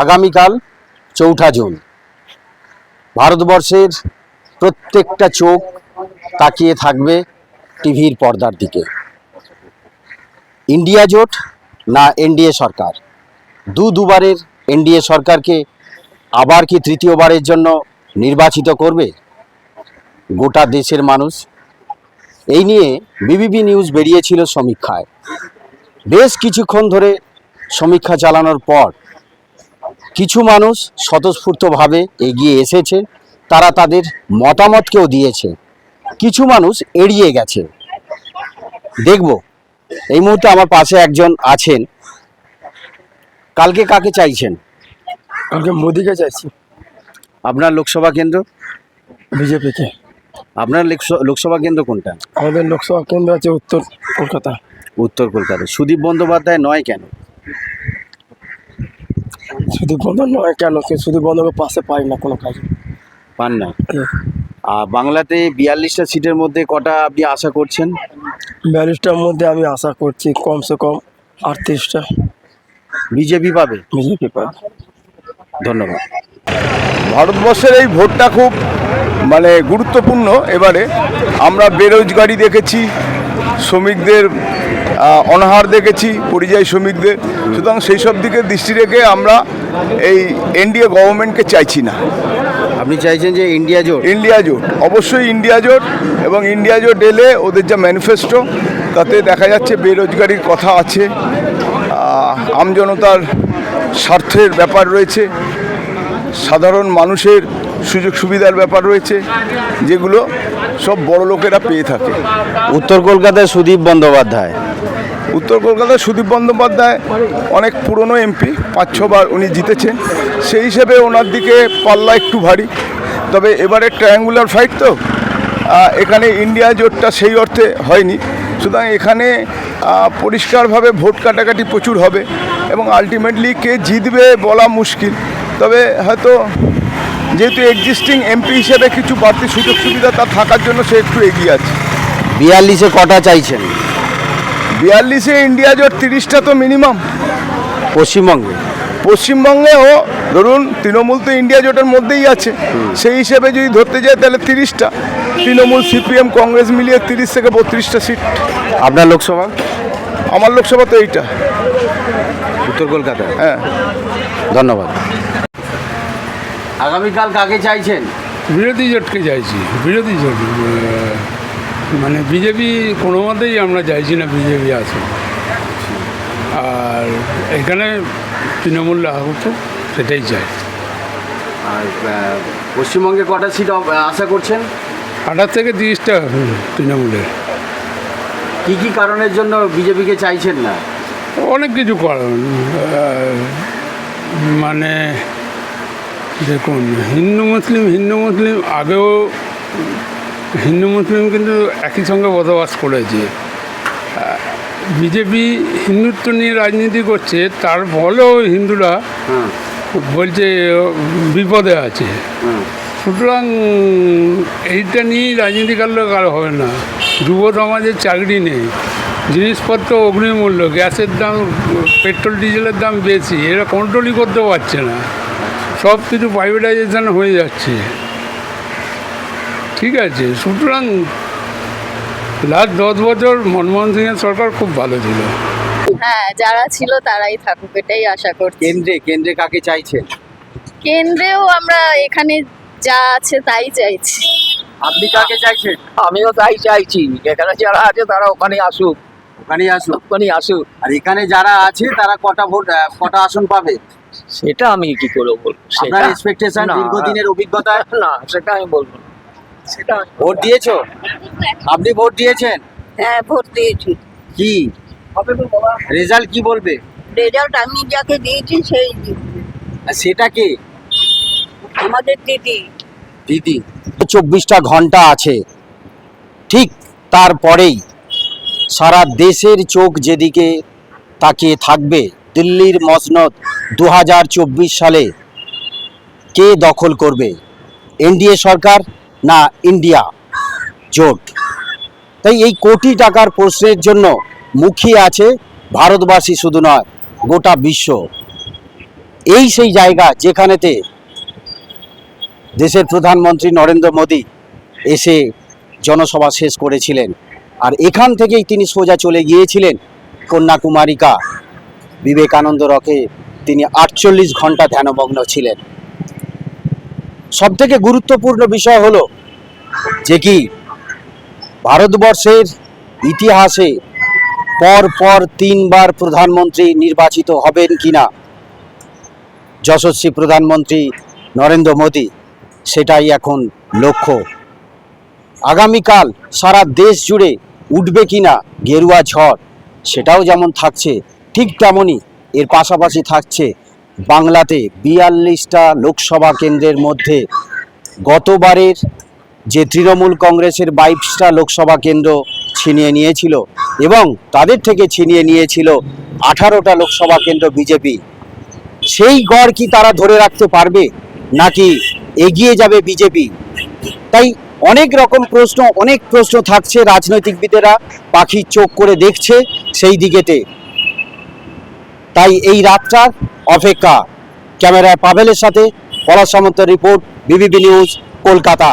আগামীকাল ৪ঠা জুন ভারতবর্ষের প্রত্যেকটা চোখ তাকিয়ে থাকবে টিভির পর্দার দিকে। ইন্ডিয়া জোট না এনডিএ সরকার, দুবারের এনডিএ সরকারকে আবার কি তৃতীয়বারের জন্য নির্বাচিত করবে গোটা দেশের মানুষ? এই নিয়ে বিবিবি নিউজ বেরিয়েছিল সমীক্ষায়। বেশ কিছুক্ষণ ধরে সমীক্ষা চালানোর পর কিছু মানুষ স্বতঃস্ফূর্তভাবে এগিয়ে এসেছে, তারা তাদের মতামতকেও দিয়েছে। কিছু মানুষ এড়িয়ে গেছে। দেখব এই মুহূর্তে আমার পাশে একজন আছেন। কালকে কাকে চাইছেন? কালকে মোদিকে চাইছি। আপনার লোকসভা কেন্দ্র? বিজেপিকে। আপনার লোকসভা কেন্দ্র কোনটা? আমাদের লোকসভা কেন্দ্র আছে উত্তর কলকাতা। উত্তর কলকাতা। সুদীপ বন্দ্যোপাধ্যায় নয় কেন? সুদীপ বন্ধু নয় কেন? সুদীপ বন্ধুকে পাশে পাই না কোনো কাজে। পান না? আর বাংলাতে 42টা সিটের মধ্যে কটা আপনি আশা করছেন? 42টার মধ্যে আমি আশা করছি কমসে কম 38টা বিজেপি পাবে। বিজেপি পাবে। ধন্যবাদ। ভারতবর্ষের এই ভোটটা খুব গুরুত্বপূর্ণ। এবারে আমরা বেরোজগারি দেখেছি, শ্রমিকদের অনাহার দেখেছি, পরিযায়ী শ্রমিকদের। সুতরাং সেই সব দিকে দৃষ্টি রেখে আমরা এই এনডিএ গভর্নমেন্টকে চাইছি না। আপনি চাইছেন যে ইন্ডিয়া জোট? ইন্ডিয়া জোট, অবশ্যই ইন্ডিয়া জোট। এবং ইন্ডিয়া জোট এলে ওদের যা ম্যানিফেস্টো তাতে দেখা যাচ্ছে বেরোজগারির কথা আছে, আমজনতার স্বার্থের ব্যাপার রয়েছে, সাধারণ মানুষের সুযোগ সুবিধার ব্যাপার রয়েছে, যেগুলো সব বড় লোকেরা পেয়ে থাকে। উত্তর কলকাতায় সুদীপ বন্দ্যোপাধ্যায়। উত্তর কলকাতায় সুদীপ বন্দ্যোপাধ্যায় অনেক পুরনো এমপি, 5-6 বার উনি জিতেছেন। সেই হিসেবে ওনার দিকে পাল্লা একটু ভারী। তবে এবারে ট্রায়াঙ্গুলার ফাইট তো, এখানে ইন্ডিয়া জোটটা সেই অর্থে হয়নি। সুতরাং এখানে পরিষ্কারভাবে ভোট কাটাকাটি প্রচুর হবে এবং আলটিমেটলি কে জিতবে বলা মুশকিল। তবে হয়তো যেহেতু এক্সিস্টিং এমপি হিসেবে কিছু বাড়তি সুযোগ সুবিধা তার থাকার জন্য সে একটু এগিয়ে আছে। 42-এ কটা চাইছেন? 42-এ ইন্ডিয়া জোট 30টা তো মিনিমাম। পশ্চিমবঙ্গেও ধরুন তৃণমূল তো ইন্ডিয়া জোটের মধ্যেই আছে, সেই হিসেবে যদি ধরতে যায় তাহলে 30টা। তৃণমূল, সিপিএম, কংগ্রেস মিলিয়ে 30 থেকে 32টা সিট। আপনার লোকসভা? আমার লোকসভা তো এইটা, উত্তর কলকাতা। হ্যাঁ। ধন্যবাদ। আগামীকাল কাকে চাইছেন? বিরোধী জোটকে চাইছি। বিরোধী জোট বিজেপি কোনো মতেই আমরা চাইছি না বিজেপি আসুক। আর এখানে তৃণমূল আহত, সেটাই চাই। আর পশ্চিমবঙ্গে কটা সিট আশা করছেন? 28 থেকে 30টা তৃণমূলের। কি কি কারণের জন্য বিজেপিকে চাইছেন না? অনেক কিছু কারণ। দেখুন, হিন্দু মুসলিম আগেও হিন্দু মুসলিম কিন্তু একই সঙ্গে বসবাস করেছে। বিজেপি হিন্দুত্ব নিয়ে রাজনীতি করছে, তার ফলেও হিন্দুরা বলছে বিপদে আছে। সুতরাং এইটা নিয়েই রাজনীতি করলে কারো হবে না। যুব সমাজের চাকরি নেই, জিনিসপত্র অগ্নিমূল্য, গ্যাসের দাম, পেট্রোল ডিজেলের দাম বেশি, এরা কন্ট্রোলই করতে পারছে না। সব কিছু প্রাইভেটাইজেশন হয়ে যাচ্ছে। ঠিক আছে, সুতরাং লাস্ট 10 বছর মনমোহন সিংয়ের সরকার খুব ভালো ছিল। হ্যাঁ, যারা ছিল তারাই থাকুক, এটাই আশা করছি। কেন্দ্রে কাকে চাইছেন? কেন্দ্রেও আমরা এখানে যা আছে তাই চাইছি। আপনি কাকে চাইছেন? আমিও তাই চাইছি, এখানে যারা আছে তারা ওখানে আসুক। আর এখানে যারা আছে তারা কটা আসন পাবে সেটা আমি কি করে বলবো? আপনার এক্সপেকটেশন, দীর্ঘদিনের অভিজ্ঞতা? না, সেটা আমি বলবো না। সেটা ভোট দিয়েছো? আপনি ভোট দিয়েছেন? হ্যাঁ, ভোট দিয়েছি। কি রেজাল্ট কি বলবে? রেজাল্ট আমি যাকে দিয়েছি সেই সেটা কে? আমাদের দিদি। 24টা ঘন্টা আছে, ঠিক তারপরেই সারা দেশের চোখ যেদিকে তাকিয়ে থাকবে দিল্লির মসনদ 2024 সালে কে দখল করবে, এনডিএ সরকার না ইন্ডিয়া জোট। তাই এই কোটি টাকার প্রশ্নের জন্য মুখিয়ে আছে ভারতবাসী শুধু নয়, গোটা বিশ্ব। এই সেই জায়গা যেখানেতে দেশের প্রধানমন্ত্রী নরেন্দ্র মোদী এসে জনসভা শেষ করেছিলেন। আর এখান থেকেই তিনি সোজা চলে গিয়েছিলেন কন্যাকুমারিকা বিবেকানন্দ রকে। তিনি 48 ঘন্টা ধ্যানমগ্ন ছিলেন। সবথেকে গুরুত্বপূর্ণ বিষয় হলো যে কি ভারতবর্ষের ইতিহাসে পর পর 3 বার প্রধানমন্ত্রী নির্বাচিত হবেন কিনা যশস্বী প্রধানমন্ত্রী নরেন্দ্র মোদী, সেটাই এখন লক্ষ্য। আগামীকাল সারা দেশ জুড়ে উঠবে কিনা গেরুয়া ঝড়, সেটাও যেমন থাকছে ঠিক তেমনই এর পাশাপাশি থাকছে বাংলাতে 42টা লোকসভা কেন্দ্রের মধ্যে গতবারের যে তৃণমূল কংগ্রেসের 22টা লোকসভা কেন্দ্র ছিনিয়ে নিয়েছিল এবং তাদের থেকে ছিনিয়ে নিয়েছিল 18টা লোকসভা কেন্দ্র বিজেপি, সেই গড় কি তারা ধরে রাখতে পারবে নাকি এগিয়ে যাবে বিজেপি? তাই অনেক রকম প্রশ্ন, অনেক প্রশ্ন থাকছে। রাজনৈতিকবিদেরা পাখির চোখ করে দেখছে সেই দিকেতে। তাই এই রাতটার অপেক্ষা। ক্যামেরায় পাভেলের সাথে পলাশ সামন্তের রিপোর্ট, বিবিবি নিউজ, কলকাতা।